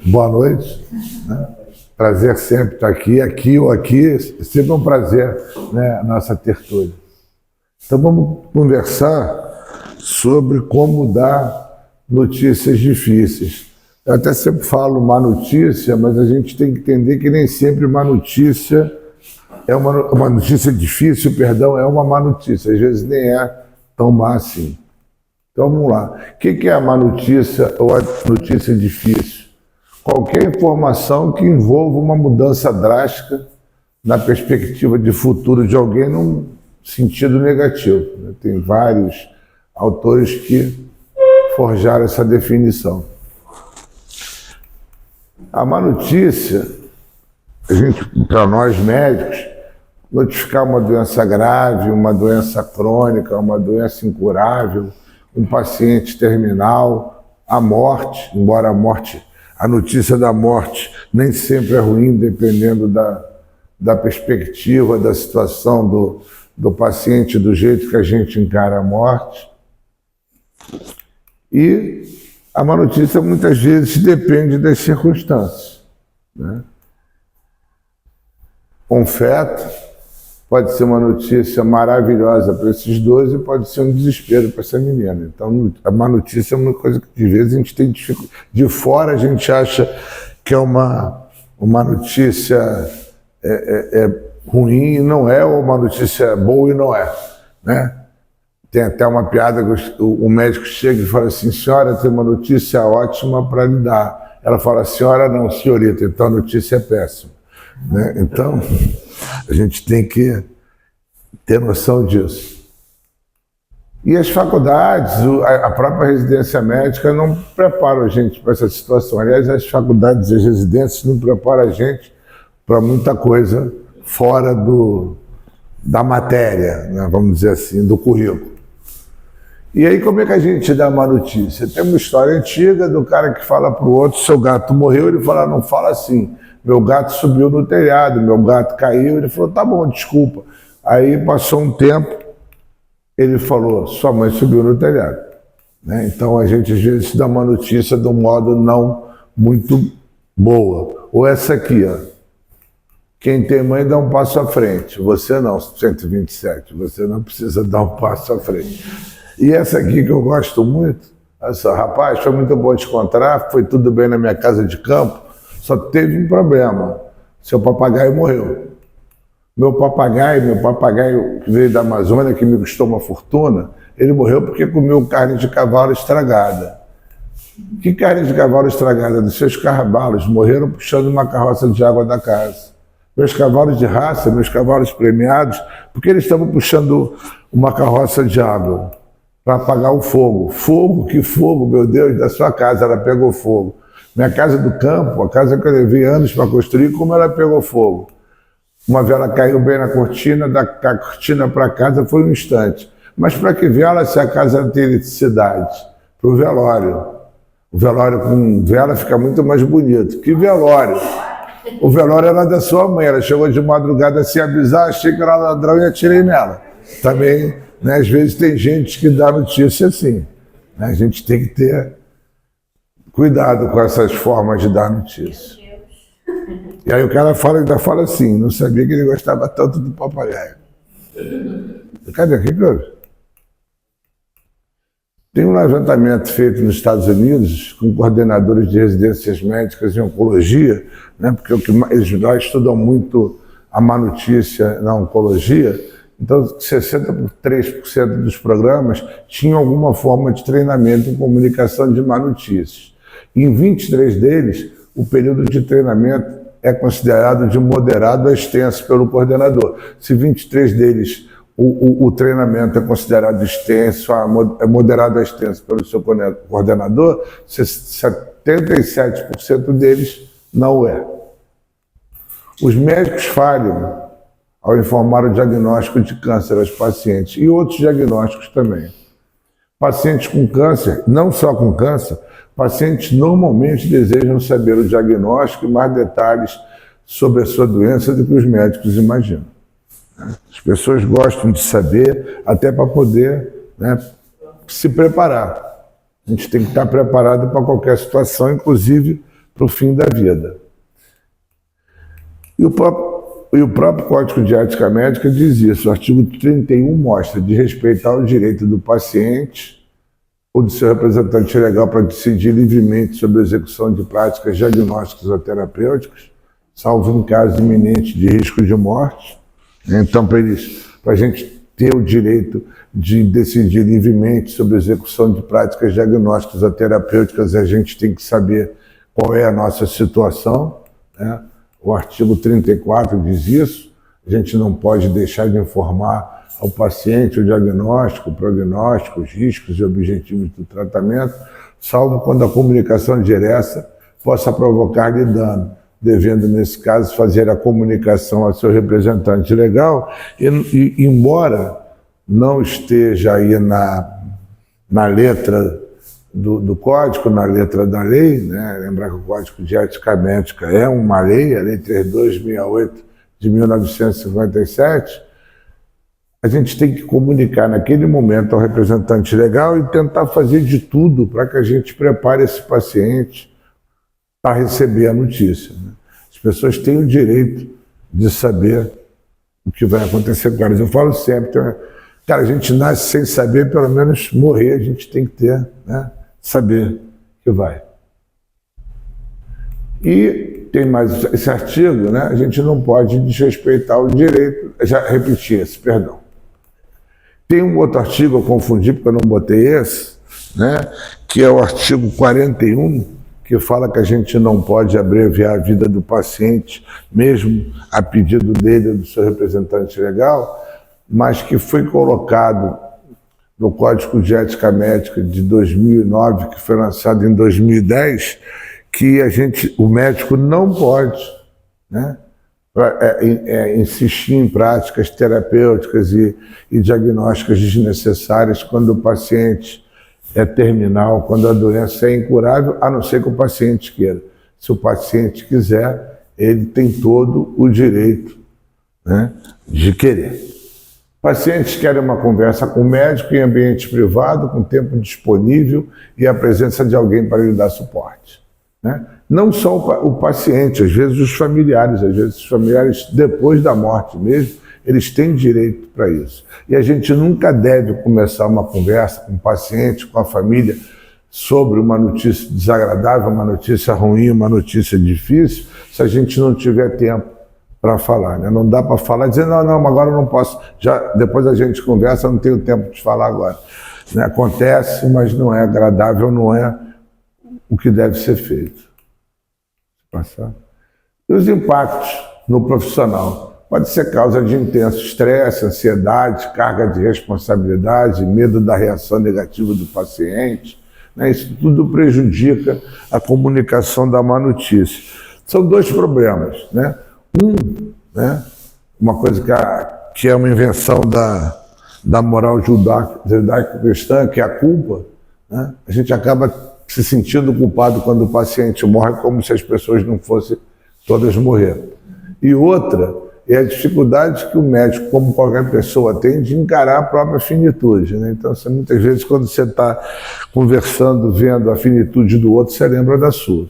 Boa noite. Né? Prazer sempre estar aqui ou aqui, é sempre um prazer, né, a nossa tertúlia. Então vamos conversar sobre como dar notícias difíceis. Eu até sempre falo má notícia, mas a gente tem que entender que nem sempre má notícia é uma notícia difícil, perdão, é uma má notícia. Às vezes nem é tão má assim. Então vamos lá. O que é a má notícia ou a notícia difícil? Qualquer informação que envolva uma mudança drástica na perspectiva de futuro de alguém num sentido negativo. Tem vários autores que forjaram essa definição. A má notícia, para nós médicos, notificar uma doença grave, uma doença crônica, uma doença incurável, um paciente terminal, a morte, embora a notícia da morte nem sempre é ruim, dependendo da perspectiva, da situação do paciente, do jeito que a gente encara a morte. E a má notícia muitas vezes depende das circunstâncias. Né? Um feto pode ser uma notícia maravilhosa para esses dois e pode ser um desespero para essa menina. Então, a má notícia é uma coisa que, de vezes, a gente tem dificuldade. De fora, a gente acha que é uma notícia ruim e não é, ou uma notícia boa e não é. Né? Tem até uma piada que o médico chega e fala assim: senhora, tem uma notícia ótima para lhe dar. Ela fala: senhora não, senhorita, então a notícia é péssima. Né? Então, a gente tem que ter noção disso. E as faculdades, a própria residência médica não preparam a gente para essa situação. Aliás, as faculdades e as residências não preparam a gente para muita coisa fora da matéria, né? Vamos dizer assim, do currículo. E aí, como é que a gente dá uma notícia? Tem uma história antiga do cara que fala para o outro: seu gato morreu. Ele fala: não fala assim. Meu gato subiu no telhado, meu gato caiu. Ele falou: tá bom, desculpa. Aí passou um tempo, ele falou: sua mãe subiu no telhado. Né? Então a gente às vezes dá uma notícia de um modo não muito boa. Ou essa aqui, ó: quem tem mãe dá um passo à frente. Você não, 127, você não precisa dar um passo à frente. E essa aqui que eu gosto muito: olha só, rapaz, foi muito bom te encontrar, foi tudo bem na minha casa de campo. Só teve um problema: seu papagaio morreu. Meu papagaio que veio da Amazônia, que me custou uma fortuna, ele morreu porque comeu carne de cavalo estragada. Que carne de cavalo estragada? Dos seus cavalos morreram puxando uma carroça de água da casa. Meus cavalos de raça, meus cavalos premiados, porque eles estavam puxando uma carroça de água para apagar o fogo. Fogo? Que fogo, meu Deus, da sua casa ela pegou fogo. Minha casa do campo, a casa que eu levei anos para construir, como ela pegou fogo. Uma vela caiu bem na cortina, da cortina para casa foi um instante. Mas para que vela se a casa não tem eletricidade? Para o velório. O velório com vela fica muito mais bonito. Que velório? O velório era da sua mãe, ela chegou de madrugada sem avisar, achei que era ladrão e atirei nela. Também, né, às vezes tem gente que dá notícia assim. Né? A gente tem que ter cuidado com essas formas de dar notícia. E aí o cara ainda fala assim: não sabia que ele gostava tanto do papagaio. Cadê aqui, cara? Tem um levantamento feito nos Estados Unidos com coordenadores de residências médicas em oncologia, né, porque eles lá estudam muito a má notícia na oncologia. Então, 63% dos programas tinham alguma forma de treinamento em comunicação de má notícias. Em 23 deles, o período de treinamento é considerado de moderado a extenso pelo coordenador. Se 23 deles o treinamento é considerado extenso, é moderado a extenso pelo seu coordenador, 77% deles não é. Os médicos falham ao informar o diagnóstico de câncer aos pacientes e outros diagnósticos também. Pacientes com câncer, não só com câncer, pacientes normalmente desejam saber o diagnóstico e mais detalhes sobre a sua doença do que os médicos imaginam. As pessoas gostam de saber até para poder, né, se preparar. A gente tem que estar preparado para qualquer situação, inclusive para o fim da vida. E o próprio Código de Ética Médica diz isso. O artigo 31 mostra de respeitar o direito do paciente ou do seu representante legal para decidir livremente sobre a execução de práticas diagnósticas ou terapêuticas, salvo em caso iminente de risco de morte. Então, para a gente ter o direito de decidir livremente sobre a execução de práticas diagnósticas ou terapêuticas, a gente tem que saber qual é a nossa situação, né? O artigo 34 diz isso. A gente não pode deixar de informar ao paciente o diagnóstico, o prognóstico, os riscos e objetivos do tratamento, salvo quando a comunicação direta possa provocar-lhe dano, devendo, nesse caso, fazer a comunicação ao seu representante legal e embora não esteja aí na letra do código, na letra da lei, né? Lembrar que o Código de Ética Médica é uma lei, a Lei 3268 de 1957, a gente tem que comunicar naquele momento ao representante legal e tentar fazer de tudo para que a gente prepare esse paciente para receber a notícia, né? As pessoas têm o direito de saber o que vai acontecer com elas. Eu falo sempre, cara, a gente nasce sem saber, pelo menos morrer a gente tem que ter, né? Saber que vai. E tem mais esse artigo, né? A gente não pode desrespeitar o direito, já repeti esse, perdão. Tem um outro artigo, eu confundi porque eu não botei esse, né? Que é o artigo 41, que fala que a gente não pode abreviar a vida do paciente, mesmo a pedido dele ou do seu representante legal, mas que foi colocado no Código de Ética Médica de 2009, que foi lançado em 2010, que o médico não pode, né, insistir em práticas terapêuticas e diagnósticas desnecessárias quando o paciente é terminal, quando a doença é incurável, a não ser que o paciente queira. Se o paciente quiser, ele tem todo o direito, né, de querer. Pacientes querem uma conversa com o médico em ambiente privado, com tempo disponível e a presença de alguém para lhe dar suporte, né? Não só o paciente, às vezes os familiares, depois da morte mesmo, eles têm direito para isso. E a gente nunca deve começar uma conversa com o paciente, com a família, sobre uma notícia desagradável, uma notícia ruim, uma notícia difícil, se a gente não tiver tempo para falar, né? Não dá para falar e dizer, não, agora eu não posso, depois a gente conversa, eu não tenho tempo de falar agora, né? Acontece, mas não é agradável, não é o que deve ser feito. Passar. E os impactos no profissional? Pode ser causa de intenso estresse, ansiedade, carga de responsabilidade, medo da reação negativa do paciente, né? Isso tudo prejudica a comunicação da má notícia. São dois problemas, né? Né, uma coisa que é uma invenção da moral judaico-cristã, que é a culpa, né? A gente acaba se sentindo culpado quando o paciente morre, como se as pessoas não fossem todas morrer. E outra é a dificuldade que o médico, como qualquer pessoa, tem de encarar a própria finitude, né? Então, muitas vezes, quando você está conversando, vendo a finitude do outro, você lembra da sua.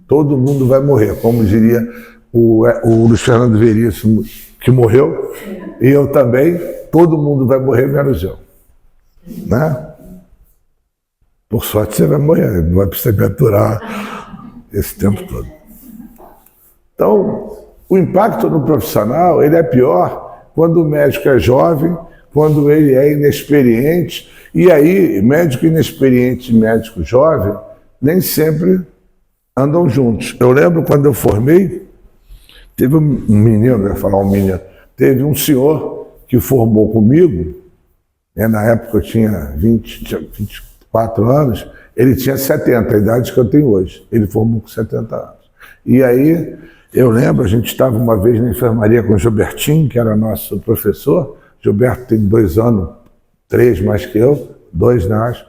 Todo mundo vai morrer, como diria o Luiz Fernando Veríssimo, que morreu, e eu também, todo mundo vai morrer, menos eu, né? Por sorte você vai morrer, não vai precisar me aturar esse tempo todo. Então, o impacto no profissional, ele é pior quando o médico é jovem, quando ele é inexperiente, e aí médico inexperiente e médico jovem nem sempre andam juntos. Eu lembro quando eu formei, teve um menino, eu ia falar um menino, teve um senhor que formou comigo, né, na época eu tinha 24 anos, ele tinha 70, a idade que eu tenho hoje. Ele formou com 70 anos. E aí, eu lembro, a gente estava uma vez na enfermaria com o Gilbertinho, que era nosso professor. Gilberto tem 2 anos, 3 mais que eu, 2, né, acho.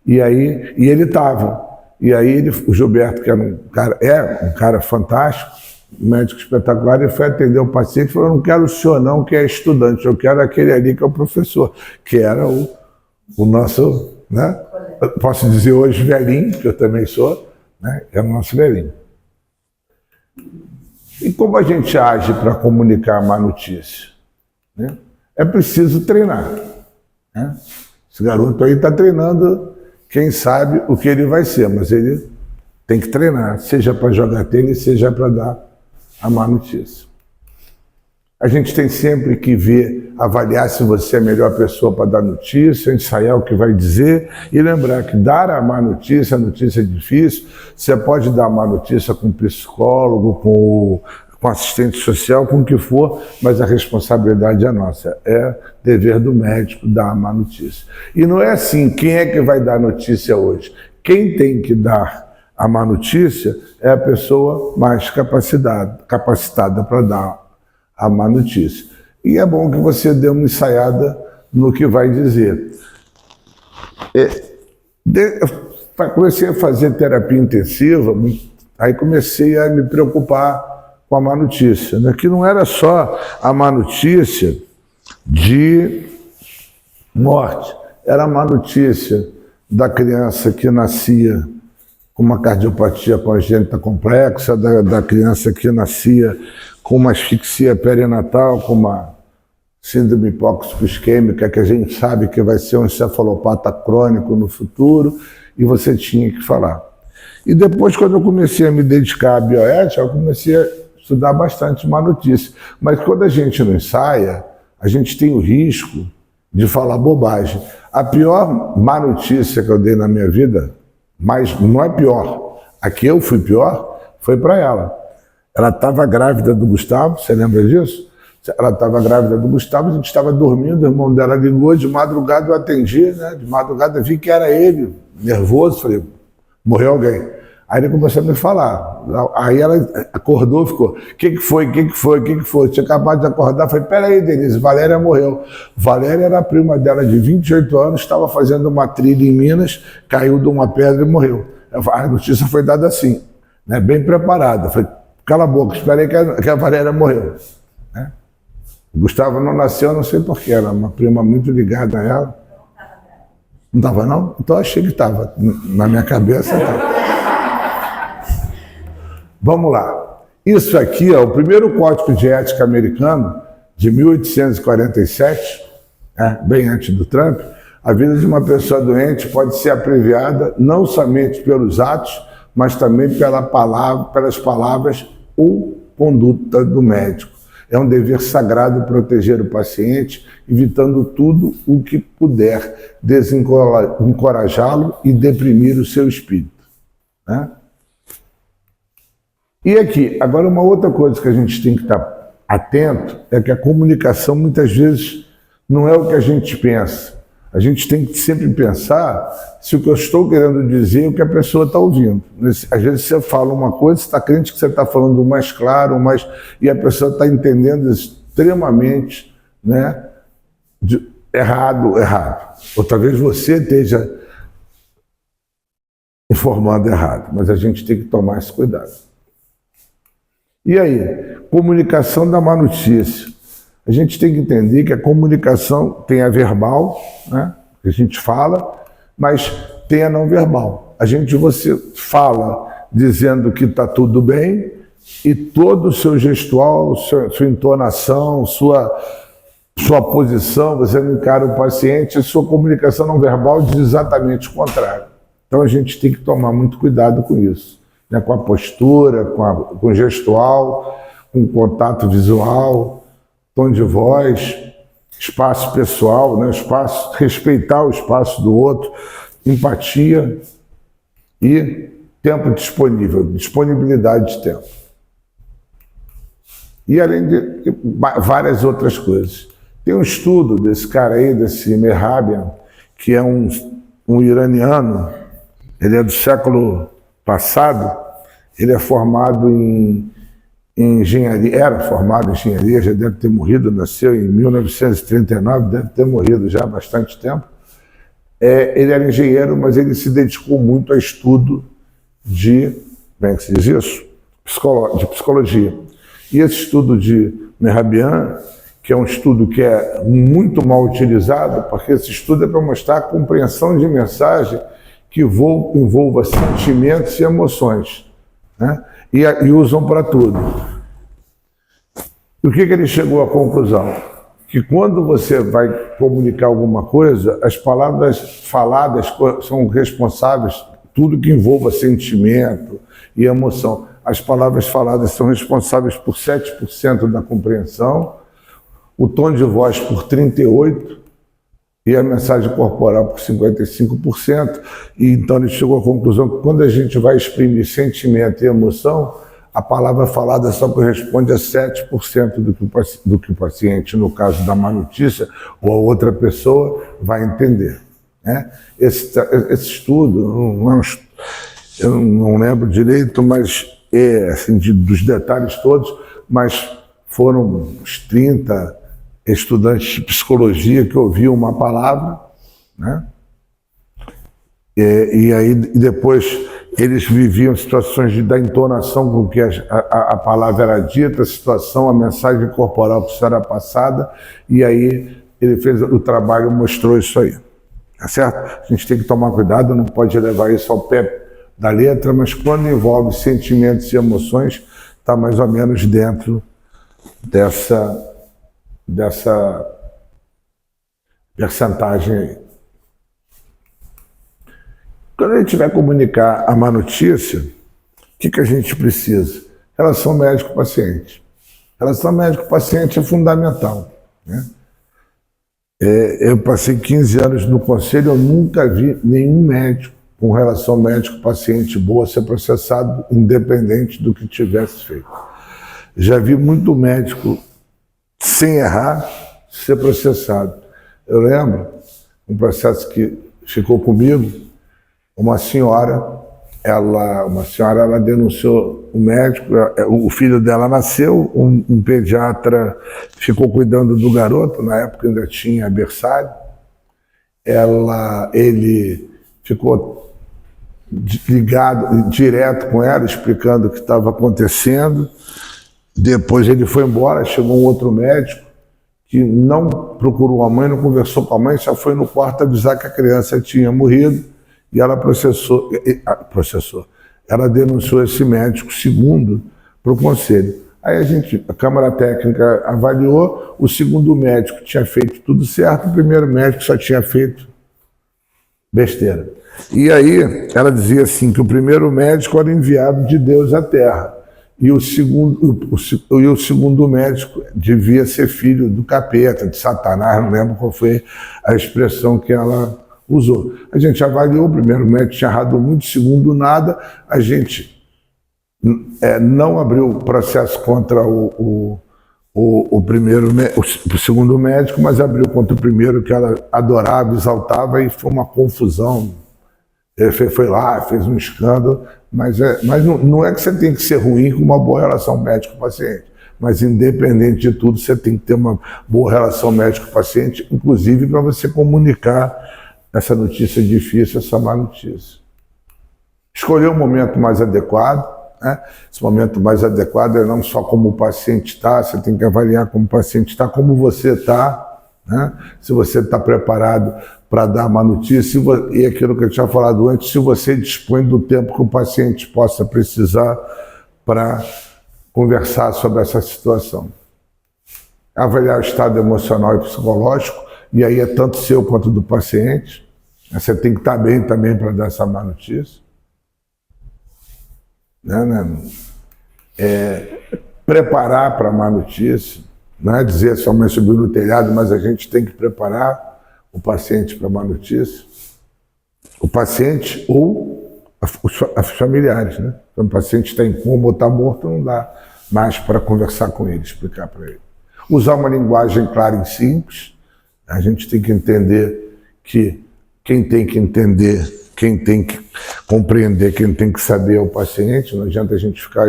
E ele estava. E aí, o Gilberto, que era um cara fantástico, um médico espetacular, ele foi atender o paciente e falou, não quero o senhor não, que é estudante, eu quero aquele ali que é o professor, que era o nosso, né? Posso dizer hoje velhinho, que eu também sou, né? É o nosso velhinho. E como a gente age para comunicar a má notícia? Né? É preciso treinar. Né? Esse garoto aí está treinando, quem sabe o que ele vai ser, mas ele tem que treinar, seja para jogar tênis, seja para dar a má notícia. A gente tem sempre que ver, avaliar se você é a melhor pessoa para dar notícia, ensaiar o que vai dizer e lembrar que dar a má notícia, a notícia é difícil, você pode dar a má notícia com psicólogo, com assistente social, com o que for, mas a responsabilidade é nossa, é dever do médico dar a má notícia. E não é assim, quem é que vai dar notícia hoje? Quem tem que dar a má notícia é a pessoa mais capacitada para dar a má notícia. E é bom que você dê uma ensaiada no que vai dizer. Comecei a fazer terapia intensiva, aí comecei a me preocupar com a má notícia, né? Que não era só a má notícia de morte, era a má notícia da criança que nascia com uma cardiopatia congênita complexa, da criança que nascia com uma asfixia perinatal, com uma síndrome hipóxico-isquêmica, que a gente sabe que vai ser um encefalopata crônico no futuro, e você tinha que falar. E depois, quando eu comecei a me dedicar à bioética, eu comecei a estudar bastante má notícia. Mas quando a gente não ensaia, a gente tem o risco de falar bobagem. A pior má notícia que eu dei na minha vida, mas não é pior, a que eu fui pior, foi para ela. Ela estava grávida do Gustavo, você lembra disso? Ela estava grávida do Gustavo, a gente estava dormindo, o irmão dela ligou, de madrugada eu atendi, né? De madrugada vi que era ele, nervoso, falei, morreu alguém. Aí ele começou a me falar, aí ela acordou e ficou, o que foi? Tinha acabado de acordar, falei, peraí, Denise, Valéria morreu. Valéria era a prima dela de 28 anos, estava fazendo uma trilha em Minas, caiu de uma pedra e morreu. A notícia foi dada assim, né? Bem preparada, falei, cala a boca, esperei que a Valéria morreu. Né? O Gustavo não nasceu, não sei porquê, era uma prima muito ligada a ela. Não estava não? Então achei que estava, na minha cabeça estava. Vamos lá. Isso aqui é o primeiro Código de Ética americano, de 1847, bem antes do Trump. A vida de uma pessoa doente pode ser abreviada não somente pelos atos, mas também pelas palavras ou conduta do médico. É um dever sagrado proteger o paciente, evitando tudo o que puder desencorajá-lo e deprimir o seu espírito. Né? E aqui, agora uma outra coisa que a gente tem que estar atento é que a comunicação muitas vezes não é o que a gente pensa. A gente tem que sempre pensar se o que eu estou querendo dizer é o que a pessoa está ouvindo. Às vezes você fala uma coisa, você está crente que você está falando mais claro, e a pessoa está entendendo extremamente, né, errado. Ou talvez você esteja informando errado, mas a gente tem que tomar esse cuidado. E aí, comunicação da má notícia. A gente tem que entender que a comunicação tem a verbal, né, que a gente fala, mas tem a não verbal. Você fala dizendo que está tudo bem e todo o seu gestual, sua entonação, sua posição, você não encara o paciente, a sua comunicação não verbal diz exatamente o contrário. Então a gente tem que tomar muito cuidado com isso, né, com a postura, com o gestual, com o contato visual, tom de voz, espaço pessoal, né? Respeitar o espaço do outro, empatia e tempo disponível, disponibilidade de tempo. E além de várias outras coisas. Tem um estudo desse cara aí, desse Mehrabian, que é um iraniano, ele é do século passado, ele é formado em engenharia, era formado em engenharia, já deve ter morrido, nasceu em 1939, deve ter morrido já há bastante tempo. Ele era engenheiro, mas ele se dedicou muito a estudo como é que se diz isso? De psicologia. E esse estudo de Mehrabian, que é um estudo que é muito mal utilizado, porque esse estudo é para mostrar a compreensão de mensagem que envolva sentimentos e emoções. né? E usam para tudo. E o que ele chegou à conclusão? Que quando você vai comunicar alguma coisa, as palavras faladas são responsáveis, tudo que envolva sentimento e emoção. As palavras faladas são responsáveis por 7% da compreensão, o tom de voz por 38% e a mensagem corporal por 55%. E então ele chegou à conclusão que quando a gente vai exprimir sentimento e emoção, a palavra falada só corresponde a 7% do que o paciente, no caso da má notícia, ou a outra pessoa, vai entender, né? Esse estudo, eu não lembro direito, mas assim, dos detalhes todos, mas foram uns 30 estudantes de psicologia que ouviam uma palavra, né? E aí depois eles viviam situações da entonação com que a palavra era dita, a situação, a mensagem corporal que era passada, e aí ele fez o trabalho, mostrou isso aí, tá certo? A gente tem que tomar cuidado, não pode levar isso ao pé da letra, mas quando envolve sentimentos e emoções, está mais ou menos dentro dessa percentagem aí. Quando a gente vai comunicar a má notícia, o que a gente precisa? Relação médico-paciente. Relação médico-paciente é fundamental, né? Eu passei 15 anos no conselho, eu nunca vi nenhum médico com relação médico-paciente boa ser processado independente do que tivesse feito. Já vi muito médico, sem errar, ser processado. Eu lembro um processo que ficou comigo. Uma senhora, ela denunciou o médico, o filho dela nasceu, um pediatra ficou cuidando do garoto, na época ainda tinha berçário. Ele ficou ligado direto com ela, explicando o que estava acontecendo. Depois ele foi embora, chegou um outro médico que não procurou a mãe, não conversou com a mãe, só foi no quarto avisar que a criança tinha morrido. E ela ela denunciou esse médico segundo para o conselho. Aí a Câmara Técnica avaliou, o segundo médico tinha feito tudo certo, o primeiro médico só tinha feito besteira. E aí ela dizia assim, que o primeiro médico era enviado de Deus à Terra, e o segundo médico devia ser filho do capeta, de Satanás, não lembro qual foi a expressão que ela usou. A gente avaliou, o primeiro médico tinha errado muito, o segundo nada, a gente não abriu processo contra o segundo médico, mas abriu contra o primeiro, que ela adorava, exaltava, e foi uma confusão. Ele foi lá, fez um escândalo, mas não é que você tem que ser ruim com uma boa relação médico-paciente, mas independente de tudo, você tem que ter uma boa relação médico-paciente, inclusive para você comunicar essa notícia difícil, essa má notícia. Escolher o momento mais adequado, né? Esse momento mais adequado é não só como o paciente está, você tem que avaliar como o paciente está, como você está, né? Se você está preparado para dar a má notícia, e aquilo que eu tinha falado antes, se você dispõe do tempo que o paciente possa precisar para conversar sobre essa situação. Avaliar o estado emocional e psicológico, e aí é tanto seu quanto do paciente. Você tem que estar bem também para dar essa má notícia. Preparar para a má notícia. Não é dizer sua mãe subiu no telhado, mas a gente tem que preparar o paciente para a má notícia. O paciente ou os familiares, né? Quando o paciente está em coma ou está morto, não dá mais para conversar com ele, explicar para ele. Usar uma linguagem clara e simples. A gente tem que entender que quem tem que entender, quem tem que compreender, quem tem que saber é o paciente. Não adianta a gente ficar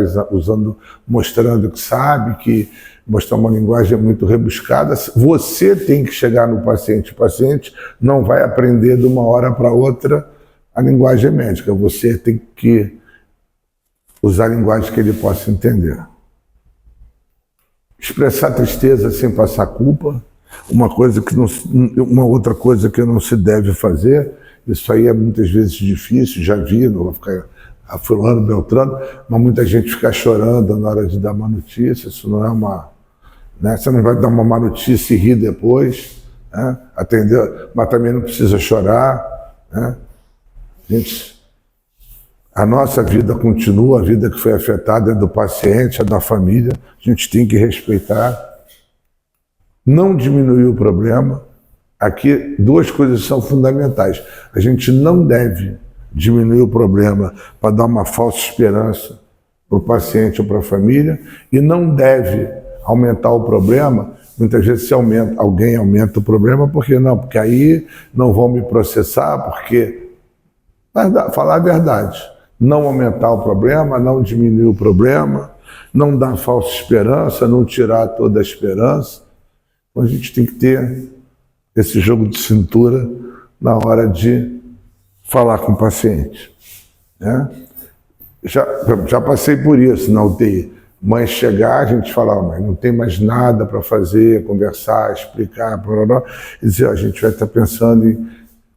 mostrando que sabe, que mostrar uma linguagem muito rebuscada. Você tem que chegar no paciente. O paciente não vai aprender de uma hora para outra a linguagem médica. Você tem que usar a linguagem que ele possa entender. Expressar tristeza sem passar culpa. Uma outra coisa que não se deve fazer, isso aí é muitas vezes difícil, já vi, não vou ficar a fulano, Beltrano, mas muita gente fica chorando na hora de dar má notícia, isso não é uma... Né? Você não vai dar uma má notícia e rir depois, né? Atender, mas também não precisa chorar, né? Gente, a nossa vida continua, a vida que foi afetada é do paciente, é da família, a gente tem que respeitar, não diminuir o problema. Aqui, duas coisas são fundamentais. A gente não deve diminuir o problema para dar uma falsa esperança para o paciente ou para a família, e não deve aumentar o problema. Muitas vezes alguém aumenta o problema, por que não? Porque aí não vão me processar, porque... Mas falar a verdade, não aumentar o problema, não diminuir o problema, não dar falsa esperança, não tirar toda a esperança. Então a gente tem que ter esse jogo de cintura na hora de falar com o paciente, né? Já passei por isso na UTI. Mãe chegar, a gente falava, mas não tem mais nada para fazer, conversar, explicar, blá, blá, blá. E dizer, a gente vai estar pensando em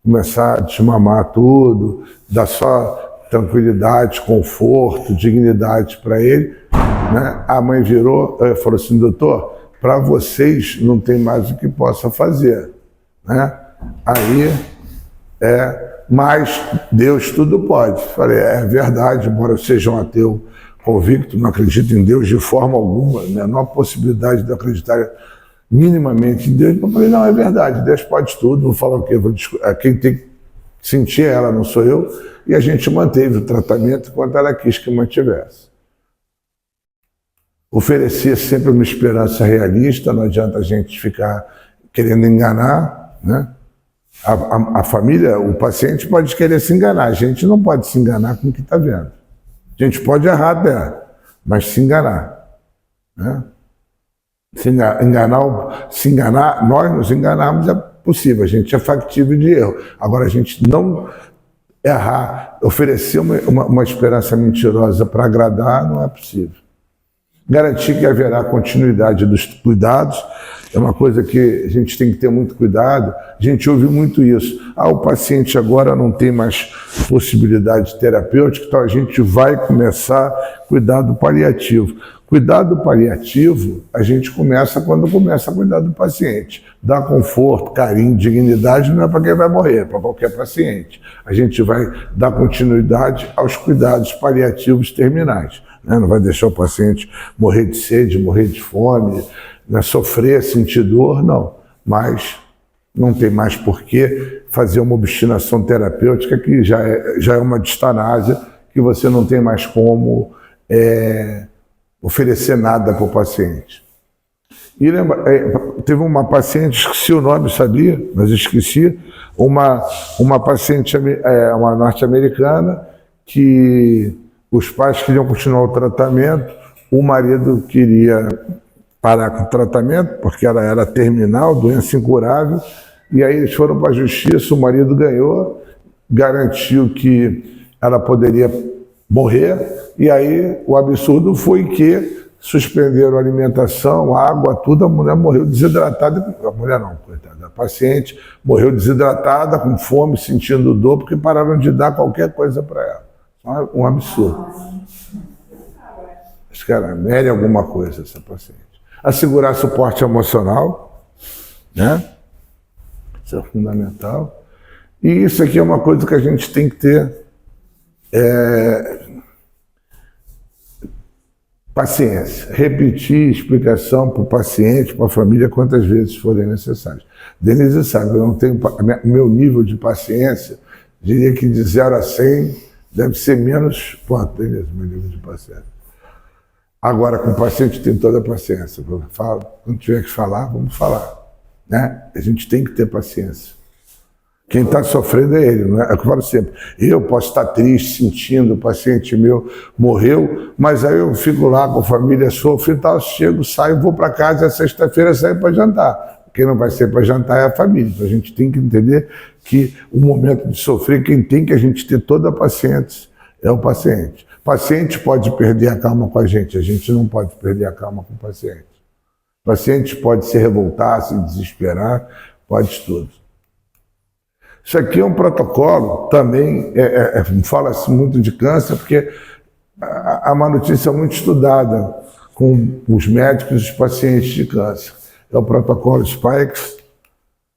começar a desmamar tudo, dar só tranquilidade, conforto, dignidade para ele, né? A mãe virou e falou assim, doutor, para vocês não tem mais o que possa fazer, né? Aí, mas Deus tudo pode. Falei, é verdade, embora eu seja um ateu convicto, não acredito em Deus de forma alguma, menor possibilidade de acreditar minimamente em Deus. Eu falei, não, é verdade, Deus pode tudo, vou falar o quê? Quem tem que sentir ela não sou eu, e a gente manteve o tratamento enquanto ela quis que mantivesse. Oferecia sempre uma esperança realista, não adianta a gente ficar querendo enganar, né? A família, o paciente pode querer se enganar, a gente não pode se enganar com o que está vendo. A gente pode errar até, mas se enganar, né? Se enganar, nós nos enganarmos é possível, a gente é factível de erro. Agora, a gente não errar, oferecer uma esperança mentirosa para agradar, não é possível. Garantir que haverá continuidade dos cuidados é uma coisa que a gente tem que ter muito cuidado. A gente ouve muito isso. O paciente agora não tem mais possibilidade terapêutica, então a gente vai começar cuidado paliativo. Cuidado paliativo, a gente começa quando começa a cuidar do paciente. Dar conforto, carinho, dignidade não é para quem vai morrer, é para qualquer paciente. A gente vai dar continuidade aos cuidados paliativos terminais, né? Não vai deixar o paciente morrer de sede, morrer de fome, né? Sofrer, sentir dor, não. Mas não tem mais por que fazer uma obstinação terapêutica que já é uma distanásia, que você não tem mais como oferecer nada para o paciente. E lembra, teve uma paciente, esqueci o nome, sabia? Mas esqueci, uma paciente, uma norte-americana, que os pais queriam continuar o tratamento, o marido queria parar com o tratamento, porque ela era terminal, doença incurável, e aí eles foram para a justiça, o marido ganhou, garantiu que ela poderia morrer, e aí o absurdo foi que suspenderam a alimentação, água, tudo, a mulher morreu desidratada, a mulher não, coitada, a paciente morreu desidratada, com fome, sentindo dor, porque pararam de dar qualquer coisa para ela. Um absurdo. Acho que era mere alguma coisa essa paciente. Assegurar suporte emocional, né? Isso é fundamental. E isso aqui é uma coisa que a gente tem que ter paciência. Repetir explicação para o paciente, para a família, quantas vezes forem necessárias. Denise sabe, eu não tenho meu nível de paciência, diria que de 0 a 100 deve ser menos. Quanto, Denise, meu nível de paciência? Agora, com o paciente tem toda a paciência. Quando tiver que falar, vamos falar, né? A gente tem que ter paciência. Quem está sofrendo é ele, não é? É o que eu falo sempre. Eu posso estar triste, sentindo, o paciente meu morreu, mas aí eu fico lá com a família, sofro e tal, chego, saio, vou para casa, sexta-feira saio para jantar. Quem não vai sair para jantar é a família. Então a gente tem que entender que o momento de sofrer, quem tem que a gente ter toda a paciência é o paciente. O paciente pode perder a calma com a gente não pode perder a calma com o paciente. O paciente pode se revoltar, se desesperar, pode tudo. Isso aqui é um protocolo também, fala-se muito de câncer, porque a má notícia é muito estudada com os médicos e os pacientes de câncer. É o protocolo Spikes,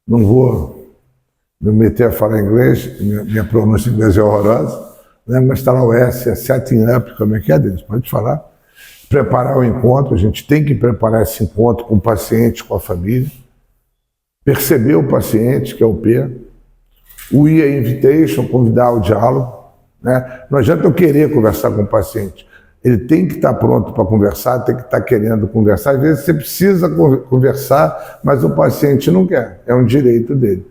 não vou me meter a falar inglês, minha pronúncia em inglês é horrorosa, né? Mas está lá o S, é setting up, como é que é, Denis? Pode falar? Preparar o encontro, a gente tem que preparar esse encontro com o paciente, com a família, perceber o paciente, que é o P, o I é invitation, convidar ao diálogo, né? Não adianta eu querer conversar com o paciente, ele tem que estar pronto para conversar, tem que estar querendo conversar. Às vezes você precisa conversar, mas o paciente não quer, é um direito dele.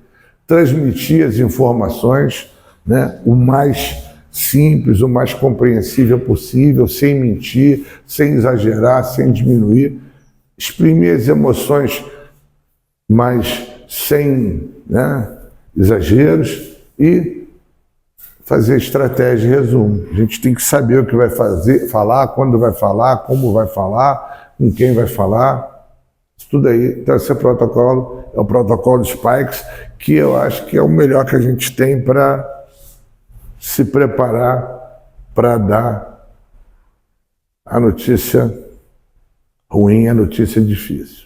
Transmitir as informações, né, o mais simples, o mais compreensível possível, sem mentir, sem exagerar, sem diminuir, exprimir as emoções, mas sem, né, exageros, e fazer estratégia e resumo. A gente tem que saber o que vai fazer, falar, quando vai falar, como vai falar, com quem vai falar, isso tudo aí. Então esse protocolo é o protocolo Spikes, que eu acho que é o melhor que a gente tem para se preparar para dar a notícia ruim, a notícia difícil.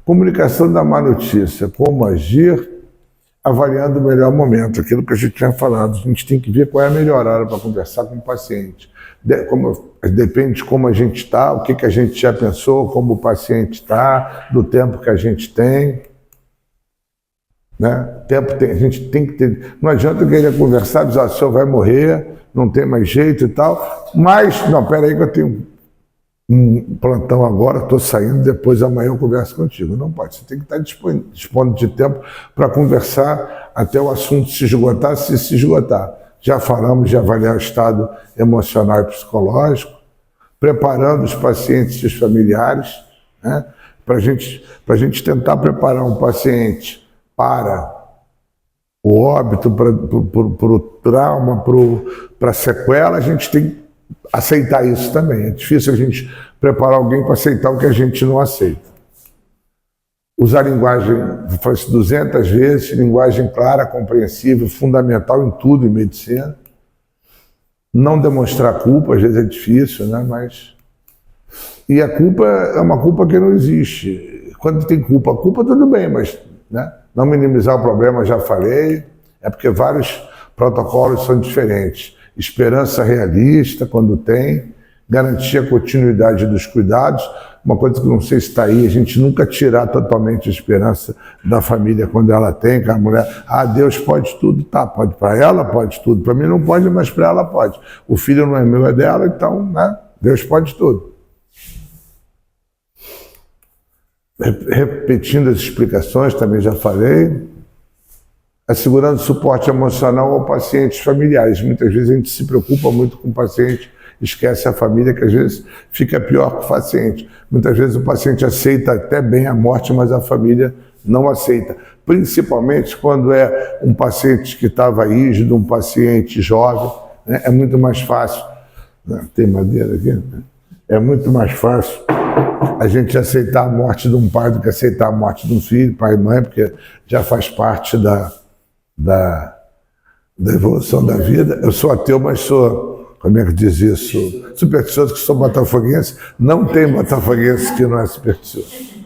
Comunicação da má notícia, como agir, avaliando o melhor momento, aquilo que a gente tinha falado. A gente tem que ver qual é a melhor hora para conversar com o paciente. Depende de como a gente está, o que a gente já pensou, como o paciente está, do tempo que a gente tem. Né? A gente tem que ter. Não adianta querer conversar, dizer, o senhor vai morrer, não tem mais jeito e tal. Mas, não, peraí que eu tenho um plantão agora, estou saindo, depois amanhã eu converso contigo. Não pode, você tem que estar dispondo de tempo para conversar até o assunto se esgotar, se esgotar. Já falamos de avaliar o estado emocional e psicológico, preparando os pacientes e os familiares, né? Para a gente tentar preparar um paciente para o óbito, para o trauma, para a sequela, a gente tem que aceitar isso também. É difícil a gente preparar alguém para aceitar o que a gente não aceita. Usar linguagem, falei isso 200 vezes, linguagem clara, compreensível, fundamental em tudo em medicina. Não demonstrar culpa, às vezes é difícil, né? Mas... E a culpa é uma culpa que não existe. Quando tem culpa, tudo bem, mas, né? Não minimizar o problema, já falei, é porque vários protocolos são diferentes. Esperança realista, quando tem, garantir a continuidade dos cuidados, uma coisa que não sei se está aí, a gente nunca tirar totalmente a esperança da família quando ela tem, que a mulher, Deus pode tudo, tá, pode para ela, pode tudo, para mim não pode, mas para ela pode. O filho não é meu, é dela, então, né, Deus pode tudo. Repetindo as explicações, também já falei, assegurando suporte emocional ao pacientes familiares. Muitas vezes a gente se preocupa muito com o paciente, esquece a família, que às vezes fica pior que o paciente. Muitas vezes o paciente aceita até bem a morte, mas a família não aceita. Principalmente quando é um paciente que estava rígido, um paciente jovem, né? É muito mais fácil. Tem madeira aqui? É muito mais fácil a gente aceitar a morte de um pai do que aceitar a morte de um filho, pai e mãe, porque já faz parte da evolução da vida. Eu sou ateu, mas sou, como é que diz isso? Supersticioso, que sou botafoguense. Não tem botafoguense que não é supersticioso.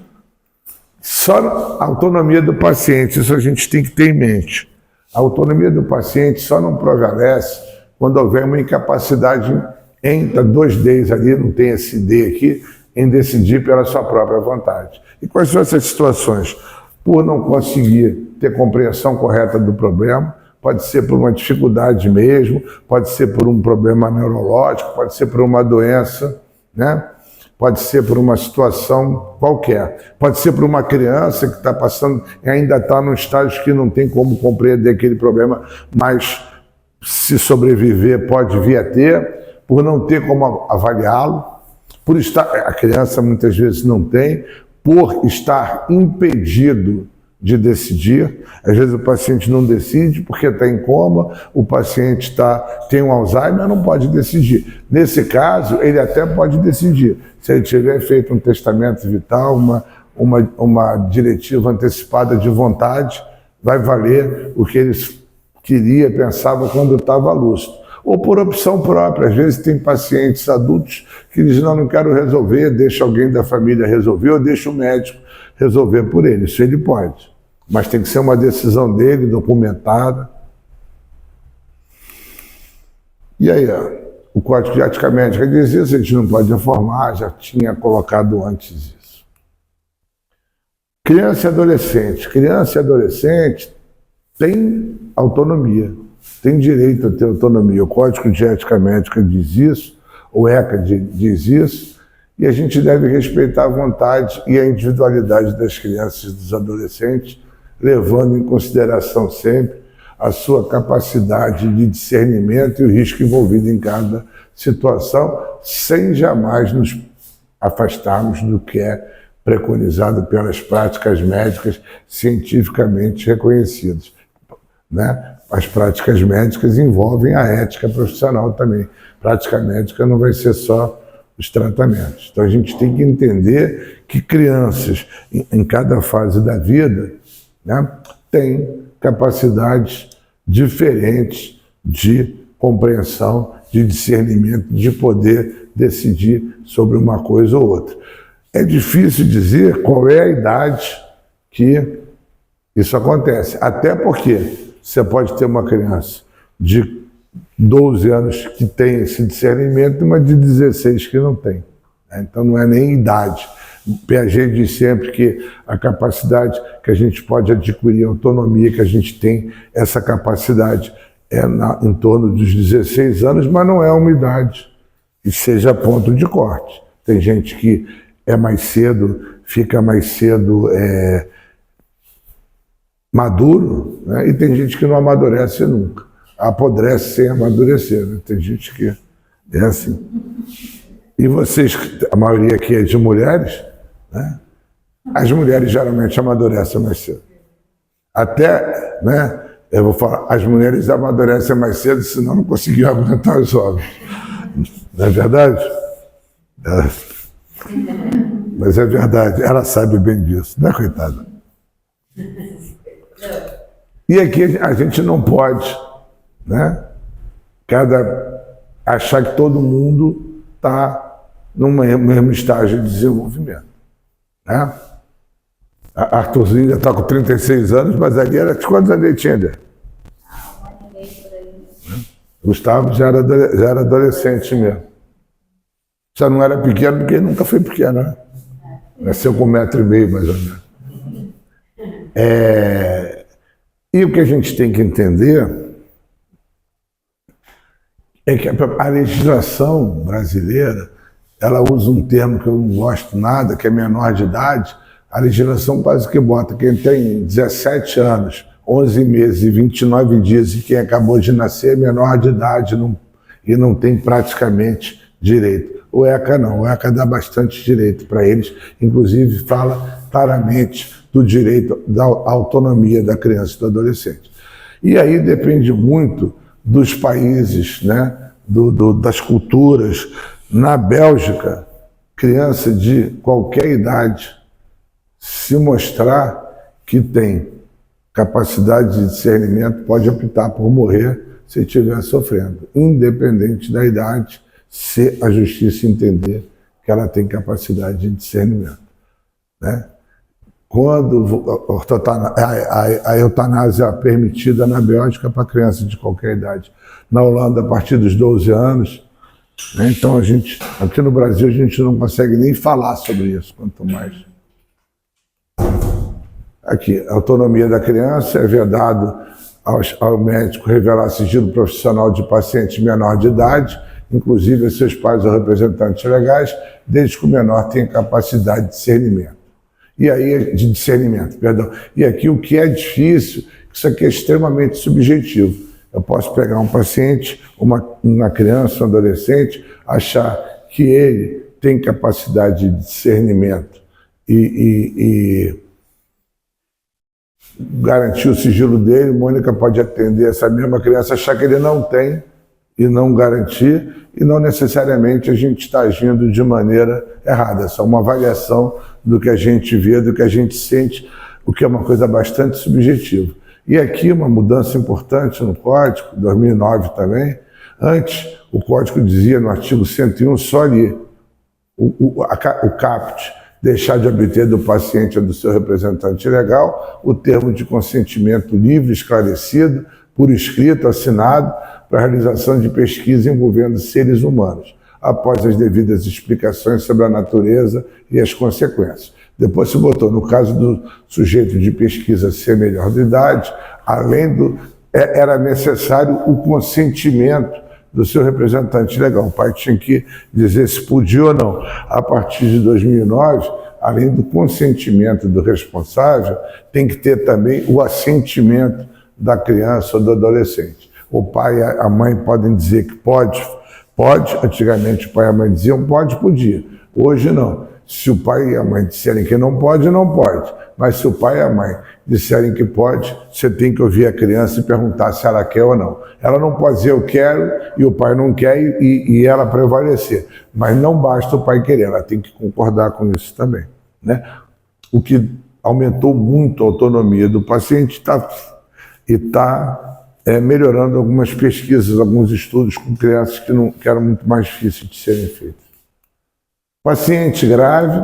Só a autonomia do paciente, isso a gente tem que ter em mente. A autonomia do paciente só não prevalece quando houver uma incapacidade entre 2 Ds ali, não tem esse D aqui, em decidir pela sua própria vontade. E quais são essas situações? Por não conseguir ter compreensão correta do problema, pode ser por uma dificuldade mesmo, pode ser por um problema neurológico, pode ser por uma doença, né? Pode ser por uma situação qualquer. Pode ser por uma criança que está passando e ainda está num estágio que não tem como compreender aquele problema, mas se sobreviver pode vir a ter, por não ter como avaliá-lo, por estar, a criança muitas vezes não tem, por estar impedido de decidir. Às vezes o paciente não decide porque está em coma, o paciente tem um Alzheimer, não pode decidir. Nesse caso, ele até pode decidir. Se ele tiver feito um testamento vital, uma diretiva antecipada de vontade, vai valer o que ele queria, pensava quando estava lúcido. Ou por opção própria. Às vezes tem pacientes adultos que dizem, não quero resolver, deixa alguém da família resolver, ou deixa o médico resolver por ele. Isso ele pode. Mas tem que ser uma decisão dele, documentada. E aí, ó, o Código de Ética Médica diz isso, a gente não pode informar, já tinha colocado antes isso. Criança e adolescente. Criança e adolescente tem autonomia, tem direito a ter autonomia. O Código de Ética Médica diz isso, o ECA diz isso, e a gente deve respeitar a vontade e a individualidade das crianças e dos adolescentes, levando em consideração sempre a sua capacidade de discernimento e o risco envolvido em cada situação, sem jamais nos afastarmos do que é preconizado pelas práticas médicas cientificamente reconhecidas, né? As práticas médicas envolvem a ética profissional também. Prática médica não vai ser só os tratamentos. Então a gente tem que entender que crianças, em cada fase da vida, né, têm capacidades diferentes de compreensão, de discernimento, de poder decidir sobre uma coisa ou outra. É difícil dizer qual é a idade que isso acontece, até porque você pode ter uma criança de 12 anos que tem esse discernimento e uma de 16 que não tem. Então não é nem idade. Piaget diz sempre que a capacidade que a gente pode adquirir, a autonomia que a gente tem, essa capacidade é em torno dos 16 anos, mas não é uma idade que seja ponto de corte. Tem gente que é mais cedo, fica mais cedo maduro, né? E tem gente que não amadurece nunca. Apodrece sem amadurecer, né? Tem gente que é assim. E vocês, a maioria aqui é de mulheres, né? As mulheres geralmente amadurecem mais cedo. Até, né, eu vou falar, as mulheres amadurecem mais cedo, senão não conseguiam aguentar os homens. Não é verdade? Mas é verdade, ela sabe bem disso, né, coitada? E aqui a gente não pode, né, achar que todo mundo está no mesmo estágio de desenvolvimento, né? A Arthurzinho já está com 36 anos, mas ali era de quantos anos ele tinha? Gustavo já era adolescente mesmo. Já não era pequeno porque ele nunca foi pequeno, né? Nasceu com 1,5 m mais ou menos. E o que a gente tem que entender é que a legislação brasileira, ela usa um termo que eu não gosto nada, que é menor de idade. A legislação quase que bota quem tem 17 anos, 11 meses e 29 dias e quem acabou de nascer é menor de idade e não tem praticamente direito. O ECA não, o ECA dá bastante direito para eles, inclusive fala claramente do direito da autonomia da criança e do adolescente. E aí depende muito dos países, né, das culturas. Na Bélgica, criança de qualquer idade, se mostrar que tem capacidade de discernimento, pode optar por morrer se estiver sofrendo, independente da idade, se a justiça entender que ela tem capacidade de discernimento, né? Quando a eutanásia é permitida na Bélgica para crianças de qualquer idade, na Holanda a partir dos 12 anos, né? Então aqui no Brasil a gente não consegue nem falar sobre isso, quanto mais. Aqui, a autonomia da criança é vedado ao médico revelar sigilo profissional de pacientes menor de idade, inclusive a seus pais ou representantes legais, desde que o menor tenha capacidade de discernimento. E aqui o que é difícil, isso aqui é extremamente subjetivo. Eu posso pegar um paciente, uma criança, um adolescente, achar que ele tem capacidade de discernimento e garantir o sigilo dele. Mônica pode atender essa mesma criança, achar que ele não tem e não garantir, e não necessariamente a gente está agindo de maneira errada. É só uma avaliação do que a gente vê, do que a gente sente, o que é uma coisa bastante subjetiva. E aqui uma mudança importante no Código, 2009 também. Antes, o Código dizia no artigo 101, só ali, o CAPT, deixar de obter do paciente ou do seu representante legal o termo de consentimento livre, esclarecido, por escrito, assinado, para a realização de pesquisa envolvendo seres humanos, após as devidas explicações sobre a natureza e as consequências. Depois se botou, no caso do sujeito de pesquisa ser menor de idade, era necessário o consentimento do seu representante legal. O pai tinha que dizer se podia ou não. A partir de 2009, além do consentimento do responsável, tem que ter também o assentimento da criança ou do adolescente. O pai e a mãe podem dizer que pode. Antigamente o pai e a mãe diziam pode, podia. Hoje não. Se o pai e a mãe disserem que não pode, não pode. Mas se o pai e a mãe disserem que pode, você tem que ouvir a criança e perguntar se ela quer ou não. Ela não pode dizer eu quero e o pai não quer e ela prevalecer. Mas não basta o pai querer, ela tem que concordar com isso também, né? O que aumentou muito a autonomia do paciente está melhorando algumas pesquisas, alguns estudos com crianças que eram muito mais difíceis de serem feitos. Paciente grave,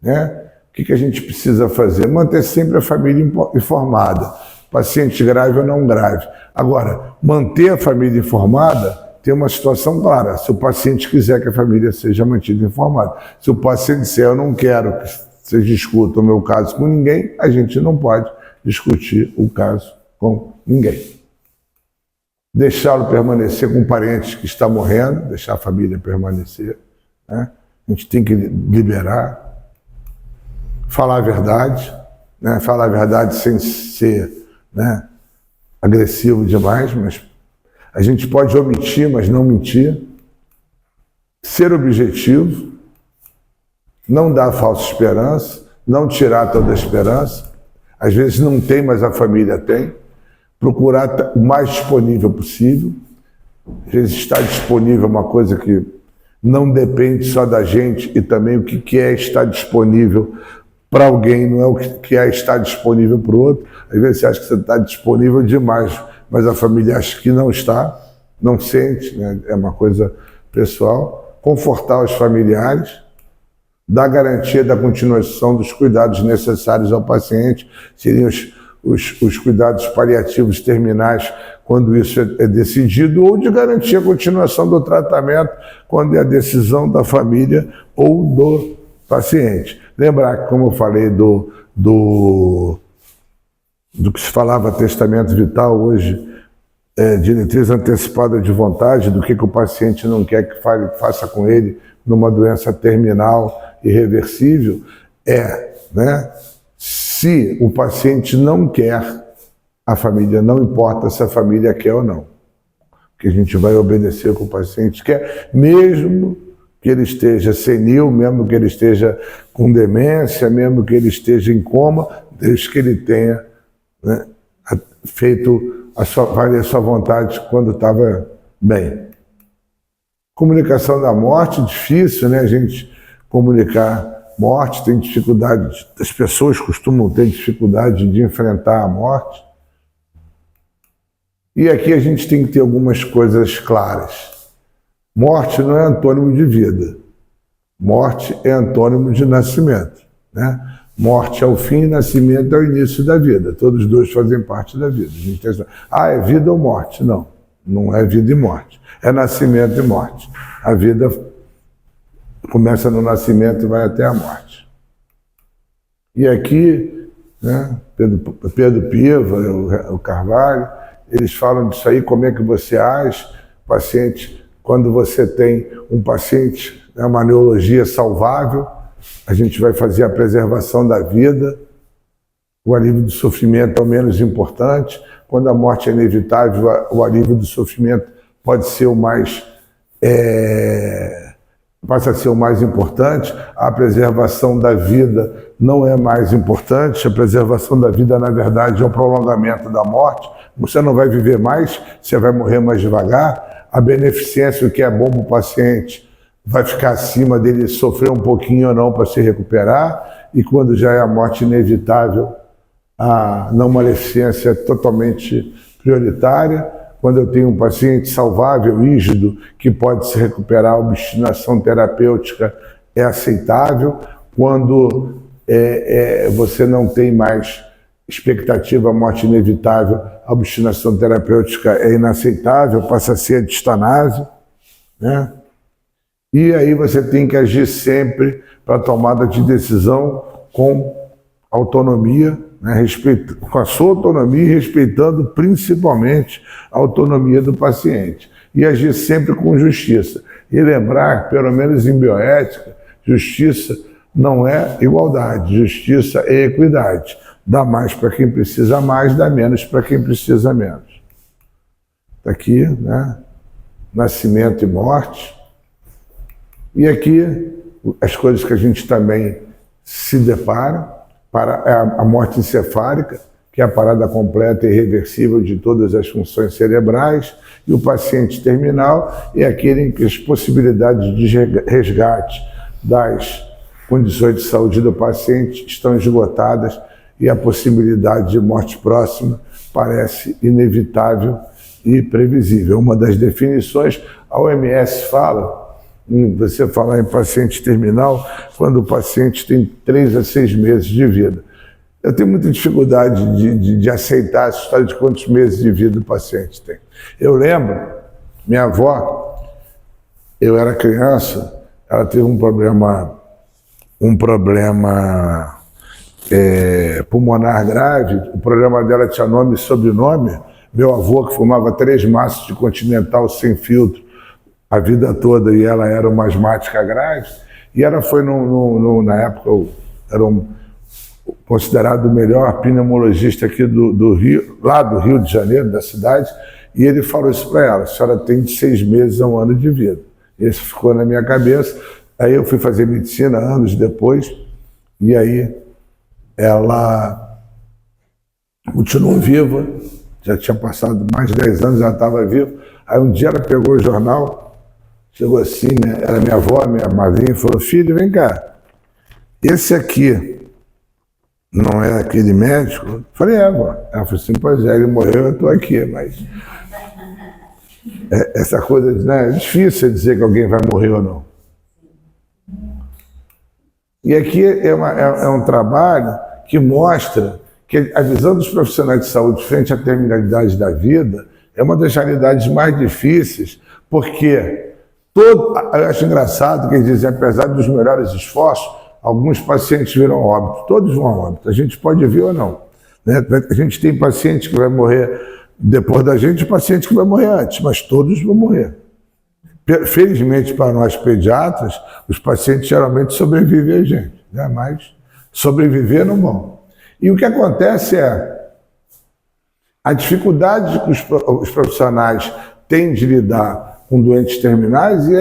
né? O que a gente precisa fazer? Manter sempre a família informada. Paciente grave ou não grave. Agora, manter a família informada tem uma situação clara. Se o paciente quiser que a família seja mantida informada. Se o paciente disser, eu não quero que vocês discutam o meu caso com ninguém, a gente não pode discutir o caso com ninguém. Deixá-lo permanecer com um parente que está morrendo, deixar a família permanecer, né? A gente tem que liberar, falar a verdade, né? Falar a verdade sem ser, né, agressivo demais, mas a gente pode omitir, mas não mentir, ser objetivo, não dar falsa esperança, não tirar toda a esperança, às vezes não tem, mas a família tem, procurar o mais disponível possível, às vezes estar disponível é uma coisa que não depende só da gente e também o que é estar disponível para alguém, não é o que é estar disponível para o outro. Às vezes você acha que você está disponível demais, mas a família acha que não está, não sente, né? É uma coisa pessoal. Confortar os familiares, dar garantia da continuação dos cuidados necessários ao paciente, seriam os cuidados paliativos terminais, quando isso é decidido, ou de garantir a continuação do tratamento, quando é a decisão da família ou do paciente. Lembrar que, como eu falei do que se falava testamento vital, hoje, diretriz antecipada de vontade, do que o paciente não quer que faça com ele numa doença terminal irreversível, né? Se o paciente não quer, a família não importa se a família quer ou não. Que a gente vai obedecer o que o paciente quer, mesmo que ele esteja senil, mesmo que ele esteja com demência, mesmo que ele esteja em coma, desde que ele tenha, né, feito valer a sua vontade quando estava bem. Comunicação da morte, difícil, né? A gente comunicar morte, tem dificuldade, as pessoas costumam ter dificuldade de enfrentar a morte. E aqui a gente tem que ter algumas coisas claras. Morte não é antônimo de vida. Morte é antônimo de nascimento, né? Morte é o fim, nascimento é o início da vida. Todos os dois fazem parte da vida. A gente tem... é vida ou morte? Não, não é vida e morte. É nascimento e morte. A vida começa no nascimento e vai até a morte. E aqui, né, Pedro Piva, o Carvalho, eles falam disso aí, como é que você age, paciente, quando você tem um paciente, né, uma neurologia salvável, a gente vai fazer a preservação da vida, o alívio do sofrimento é o menos importante, quando a morte é inevitável, o alívio do sofrimento pode ser o mais... passa a ser o mais importante, a preservação da vida não é mais importante, a preservação da vida, na verdade, é o prolongamento da morte. Você não vai viver mais, você vai morrer mais devagar. A beneficência, o que é bom para o paciente, vai ficar acima dele sofrer um pouquinho ou não para se recuperar, e quando já é a morte inevitável, a não maleficência totalmente prioritária. Quando eu tenho um paciente sauvável, rígido, que pode se recuperar, a obstinação terapêutica é aceitável. Quando você não tem mais expectativa, morte inevitável, a obstinação terapêutica é inaceitável, passa a ser a distanase, né? E aí você tem que agir sempre para a tomada de decisão com autonomia, né? Com a sua autonomia e respeitando principalmente a autonomia do paciente. E agir sempre com justiça. E lembrar, pelo menos em bioética, justiça não é igualdade, justiça é equidade. Dá mais para quem precisa mais, dá menos para quem precisa menos. Está aqui, né? Nascimento e morte. E aqui as coisas que a gente também se depara, para a morte encefálica, que é a parada completa e irreversível de todas as funções cerebrais, e o paciente terminal é aquele em que as possibilidades de resgate das condições de saúde do paciente estão esgotadas e a possibilidade de morte próxima parece inevitável e previsível. Uma das definições, a OMS fala, você falar em paciente terminal, quando o paciente tem 3 a 6 meses de vida. Eu tenho muita dificuldade de aceitar essa história de quantos meses de vida o paciente tem. Eu lembro, minha avó, eu era criança, ela teve um problema pulmonar grave, o problema dela tinha nome e sobrenome. Meu avô, que fumava 3 maços de Continental sem filtro a vida toda, e ela era uma asmática grave, e ela foi, na época, era considerado o melhor pneumologista aqui do Rio, lá do Rio de Janeiro, da cidade, e ele falou isso para ela: a senhora tem de 6 meses a 1 ano de vida. Isso ficou na minha cabeça. Aí eu fui fazer medicina anos depois, e aí ela continuou viva, já tinha passado mais de 10 anos, ela estava viva. Aí um dia ela pegou o jornal, chegou assim, né? Era minha avó, minha madrinha, e falou: filho, vem cá, esse aqui não é aquele médico? Eu falei: é, avó. Ela falou assim: pois é, ele morreu, eu estou aqui, mas essa coisa, né? É difícil dizer que alguém vai morrer ou não. E aqui é um trabalho que mostra que a visão dos profissionais de saúde frente à terminalidade da vida é uma das realidades mais difíceis, porque eu acho engraçado que eles dizem, apesar dos melhores esforços, alguns pacientes viram óbito, todos vão a óbito, a gente pode ver ou não, né? A gente tem paciente que vai morrer depois da gente e paciente que vai morrer antes, mas todos vão morrer. Felizmente para nós pediatras, os pacientes geralmente sobrevivem a gente, né? Mas sobreviver não vão. E o que acontece é a dificuldade que os profissionais têm de lidar com doentes terminais e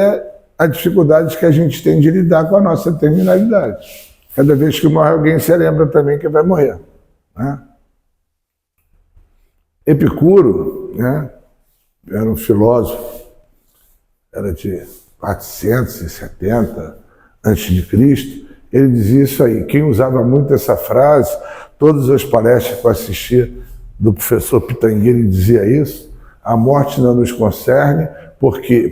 a dificuldade que a gente tem de lidar com a nossa terminalidade. Cada vez que morre alguém, você lembra também que vai morrer, né? Epicuro, né, era um filósofo, era de 470 a.C., ele dizia isso aí. Quem usava muito essa frase, todas as palestras que eu assistia do professor Pitangueira, ele dizia isso: a morte não nos concerne,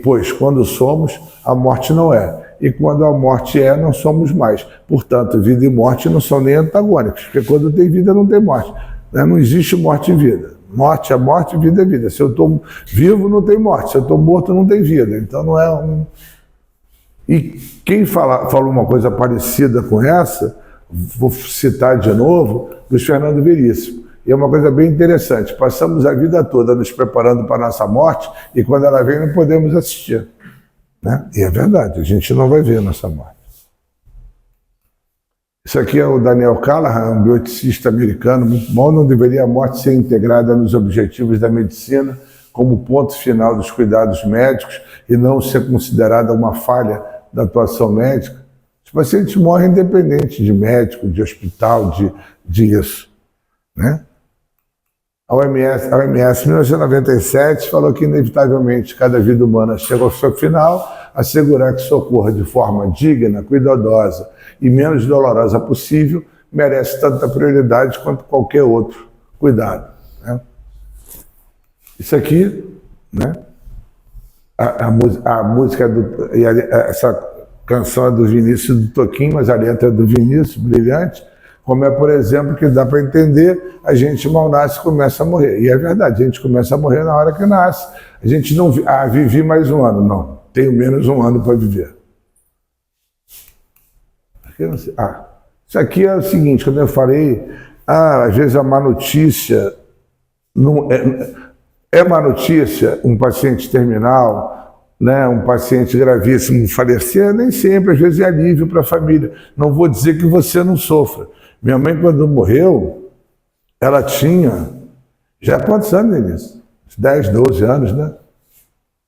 pois quando somos, a morte não é. E quando a morte é, não somos mais. Portanto, vida e morte não são nem antagônicos, porque quando tem vida, não tem morte. Não existe morte e vida. Morte é morte, vida é vida. Se eu estou vivo, não tem morte. Se eu estou morto, não tem vida. Então não é um... E quem falou uma coisa parecida com essa, vou citar de novo, Luiz Fernando Veríssimo. E é uma coisa bem interessante. Passamos a vida toda nos preparando para a nossa morte e quando ela vem não podemos assistir, né? E é verdade, a gente não vai ver a nossa morte. Isso aqui é o Daniel Callahan, um bioeticista americano muito bom. Não deveria a morte ser integrada nos objetivos da medicina como ponto final dos cuidados médicos e não ser considerada uma falha da atuação médica? Os pacientes morrem independente de médico, de hospital, disso, né? A OMS, em 1997, falou que, inevitavelmente, cada vida humana chega ao seu final, assegurar que socorra de forma digna, cuidadosa e menos dolorosa possível merece tanta prioridade quanto qualquer outro cuidado, né? Isso aqui, né? A música essa canção é do Vinícius do Toquinho, mas a letra é do Vinícius, brilhante, como é, por exemplo, que dá para entender, a gente mal nasce e começa a morrer. E é verdade, a gente começa a morrer na hora que nasce. A gente não vivi mais um ano, não. Tenho menos um ano para viver. Isso aqui é o seguinte, quando eu falei, às vezes a má notícia não é má notícia, um paciente terminal, né, um paciente gravíssimo falecer, nem sempre, às vezes é alívio para a família. Não vou dizer que você não sofra. Minha mãe, quando morreu, ela tinha, já quantos anos, Denise? 10, 12 anos, né?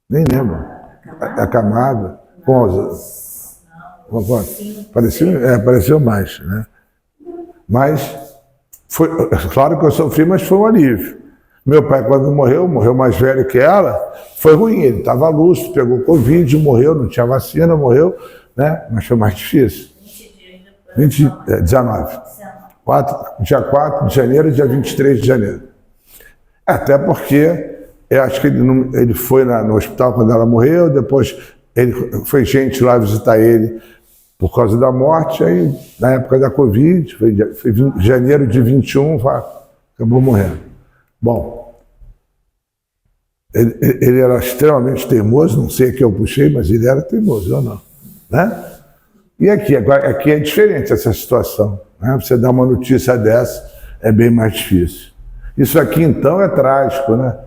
Nem lembro. Acamada. Pareceu mais, né? Mas, claro que eu sofri, mas foi um alívio. Meu pai, quando morreu mais velho que ela, foi ruim. Ele estava lúcido, pegou Covid, morreu, não tinha vacina, morreu, né? Mas foi mais difícil. 19. Dia 4 de janeiro e dia 23 de janeiro. Até porque, eu acho que ele foi no hospital quando ela morreu, depois foi gente lá visitar ele por causa da morte, aí na época da Covid, foi janeiro de 21, acabou morrendo. Bom, ele era extremamente teimoso, não sei o que eu puxei, mas ele era teimoso, eu não, né? E aqui é diferente essa situação, né? Você dar uma notícia dessa é bem mais difícil. Isso aqui, então, é trágico, né?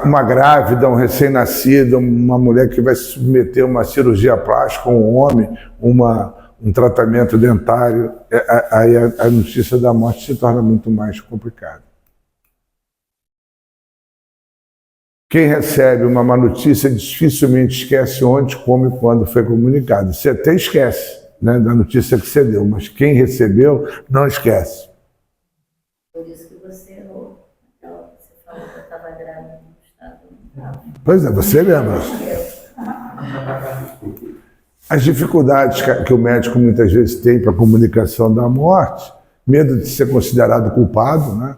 Uma grávida, um recém-nascido, uma mulher que vai se submeter a uma cirurgia plástica, um homem, um tratamento dentário, aí a notícia da morte se torna muito mais complicada. Quem recebe uma má notícia dificilmente esquece onde, como e quando foi comunicado. Você até esquece, né, da notícia que você deu, mas quem recebeu não esquece. Por isso que você errou. Você falou que eu estava grávida no estado. Pois é, você lembra. As dificuldades que o médico muitas vezes tem para a comunicação da morte, medo de ser considerado culpado, né?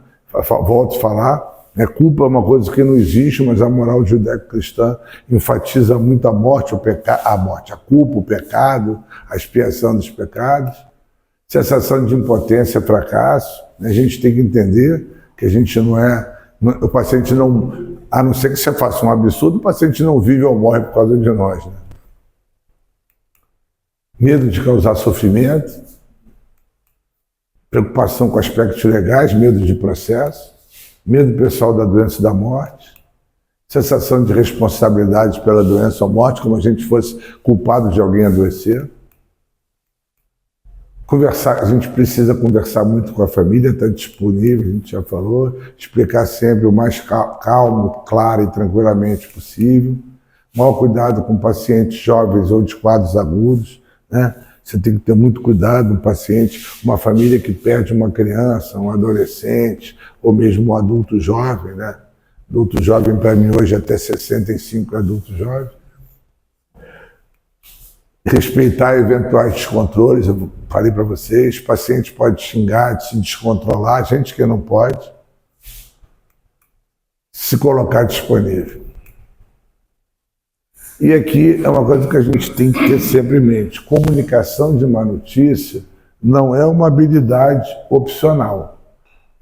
Volto a falar, culpa é uma coisa que não existe, mas a moral judaico-cristã enfatiza muito a morte, a culpa, o pecado, a expiação dos pecados. Sensação de impotência, fracasso. A gente tem que entender que a gente não é... O paciente não... A não ser que você faça um absurdo, o paciente não vive ou morre por causa de nós, né? Medo de causar sofrimento, preocupação com aspectos legais, medo de processo, medo pessoal da doença e da morte, sensação de responsabilidade pela doença ou morte, como a gente fosse culpado de alguém adoecer. Conversar, a gente precisa conversar muito com a família, estar disponível, a gente já falou, explicar sempre o mais calmo, claro e tranquilamente possível. Maior cuidado com pacientes jovens ou de quadros agudos, né? Você tem que ter muito cuidado, um paciente, uma família que perde uma criança, um adolescente, ou mesmo um adulto jovem, né? Adulto jovem, para mim, hoje, até 65 adultos jovens. Respeitar eventuais descontroles, eu falei para vocês, o paciente pode xingar, se descontrolar, gente que não pode. Se colocar disponível. E aqui é uma coisa que a gente tem que ter sempre em mente. Comunicação de má notícia não é uma habilidade opcional.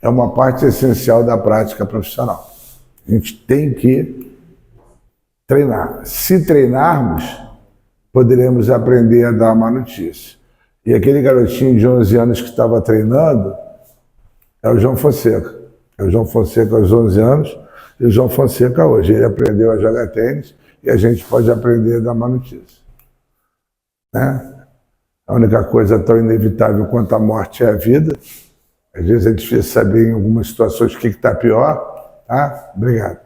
É uma parte essencial da prática profissional. A gente tem que treinar. Se treinarmos, poderemos aprender a dar má notícia. E aquele garotinho de 11 anos que estava treinando é o João Fonseca. É o João Fonseca aos 11 anos e o João Fonseca hoje. Ele aprendeu a jogar tênis e a gente pode aprender a dar má notícia, né? A única coisa tão inevitável quanto a morte é a vida. Às vezes é difícil saber em algumas situações o que está pior. Tá? Obrigado.